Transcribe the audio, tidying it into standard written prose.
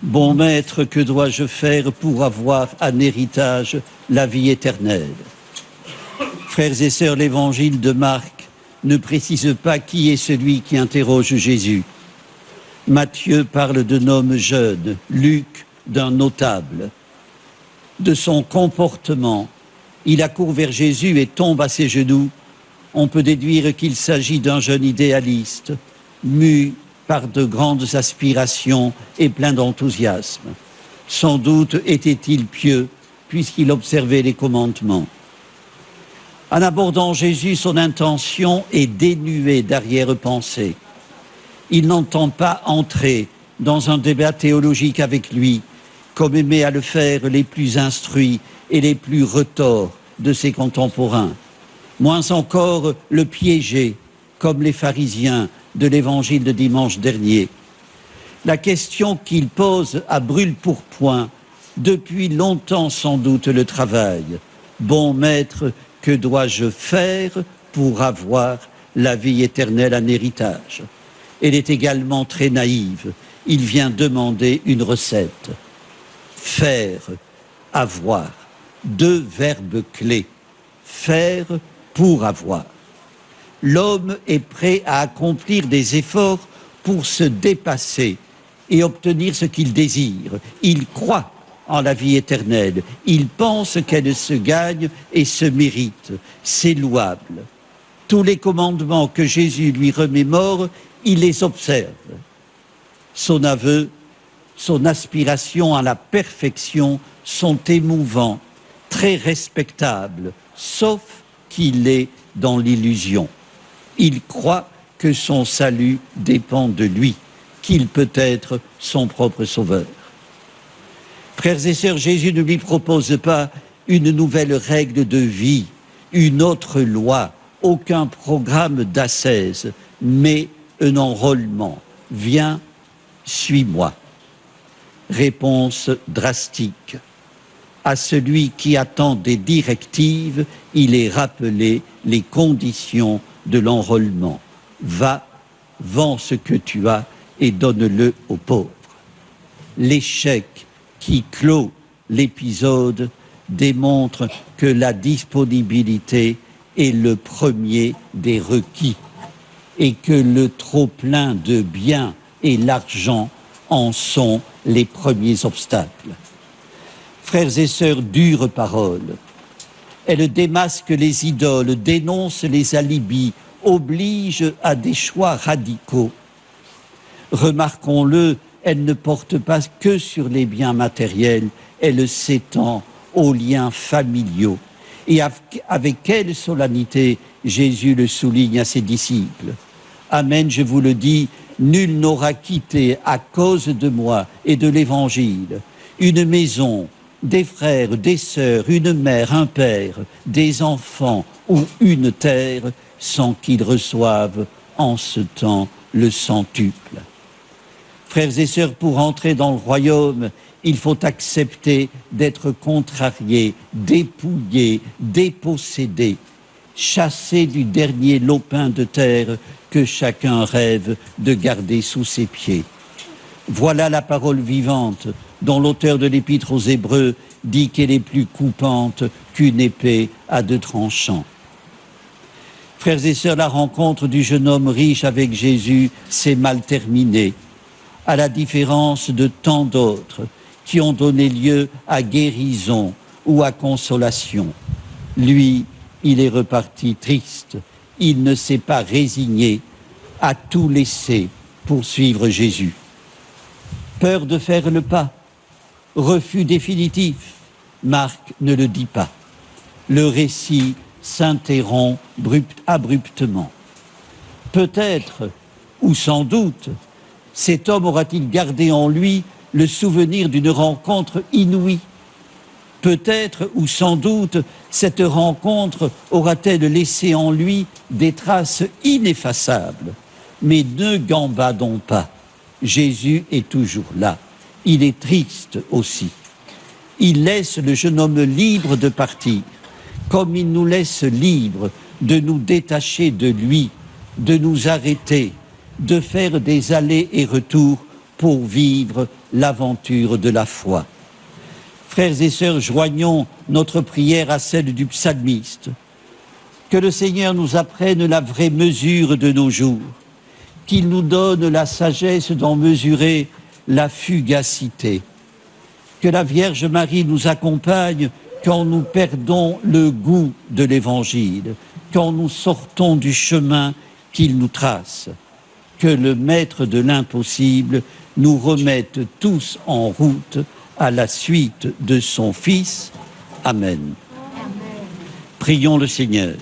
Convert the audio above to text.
Bon maître, que dois-je faire pour avoir en héritage la vie éternelle? Frères et sœurs, l'évangile de Marc ne précise pas qui est celui qui interroge Jésus. Matthieu parle d'un homme jeune, Luc d'un notable. De son comportement, il accourt vers Jésus et tombe à ses genoux. On peut déduire qu'il s'agit d'un jeune idéaliste, mu par de grandes aspirations et plein d'enthousiasme. Sans doute était-il pieux, puisqu'il observait les commandements. En abordant Jésus, son intention est dénuée d'arrière-pensée. Il n'entend pas entrer dans un débat théologique avec lui, comme aimaient à le faire les plus instruits et les plus retors de ses contemporains. Moins encore le piéger, comme les pharisiens de l'évangile de dimanche dernier. La question qu'il pose à brûle-pourpoint, depuis longtemps sans doute le travail. Bon maître, que dois-je faire pour avoir la vie éternelle en héritage? Elle est également très naïve. Il vient demander une recette. Faire, avoir. Deux verbes clés. Faire pour avoir. L'homme est prêt à accomplir des efforts pour se dépasser et obtenir ce qu'il désire. Il croit en la vie éternelle. Il pense qu'elle se gagne et se mérite. C'est louable. Tous les commandements que Jésus lui remémore, il les observe. Son aveu, son aspiration à la perfection sont émouvants, très respectables, sauf qu'il est dans l'illusion. Il croit que son salut dépend de lui, qu'il peut être son propre sauveur. Frères et sœurs, Jésus ne lui propose pas une nouvelle règle de vie, une autre loi, aucun programme d'ascèse, mais un enrôlement. Viens, suis-moi. Réponse drastique. À celui qui attend des directives, il est rappelé les conditions de l'enrôlement. Va, vends ce que tu as et donne-le aux pauvres. L'échec qui clôt l'épisode démontre que la disponibilité est le premier des requis et que le trop-plein de biens et l'argent en sont les premiers obstacles. Frères et sœurs, dures paroles. Elle démasque les idoles, dénonce les alibis, oblige à des choix radicaux. Remarquons-le, elle ne porte pas que sur les biens matériels, elle s'étend aux liens familiaux. Et avec quelle solennité Jésus le souligne à ses disciples. Amen, je vous le dis, nul n'aura quitté à cause de moi et de l'Évangile une maison, des frères, des sœurs, une mère, un père, des enfants ou une terre, sans qu'ils reçoivent en ce temps le centuple. Frères et sœurs, pour entrer dans le royaume, il faut accepter d'être contrarié, dépouillé, dépossédé, chassé du dernier lopin de terre que chacun rêve de garder sous ses pieds. Voilà la parole vivante dont l'auteur de l'Épître aux Hébreux dit qu'elle est plus coupante qu'une épée à deux tranchants. Frères et sœurs, la rencontre du jeune homme riche avec Jésus s'est mal terminée, à la différence de tant d'autres qui ont donné lieu à guérison ou à consolation. Lui, il est reparti triste. Il ne s'est pas résigné à tout laisser pour suivre Jésus. Peur de faire le pas, refus définitif, Marc ne le dit pas. Le récit s'interrompt abruptement. Peut-être, ou sans doute, cet homme aura-t-il gardé en lui le souvenir d'une rencontre inouïe. Peut-être, ou sans doute, cette rencontre aura-t-elle laissé en lui des traces ineffaçables. Mais ne gambadons pas. Jésus est toujours là. Il est triste aussi. Il laisse le jeune homme libre de partir, comme il nous laisse libres de nous détacher de lui, de nous arrêter, de faire des allers et retours pour vivre l'aventure de la foi. Frères et sœurs, joignons notre prière à celle du psalmiste. Que le Seigneur nous apprenne la vraie mesure de nos jours, qu'il nous donne la sagesse d'en mesurer la fugacité. Que la Vierge Marie nous accompagne quand nous perdons le goût de l'Évangile, quand nous sortons du chemin qu'il nous trace. Que le Maître de l'impossible nous remette tous en route à la suite de son Fils. Amen. Prions le Seigneur.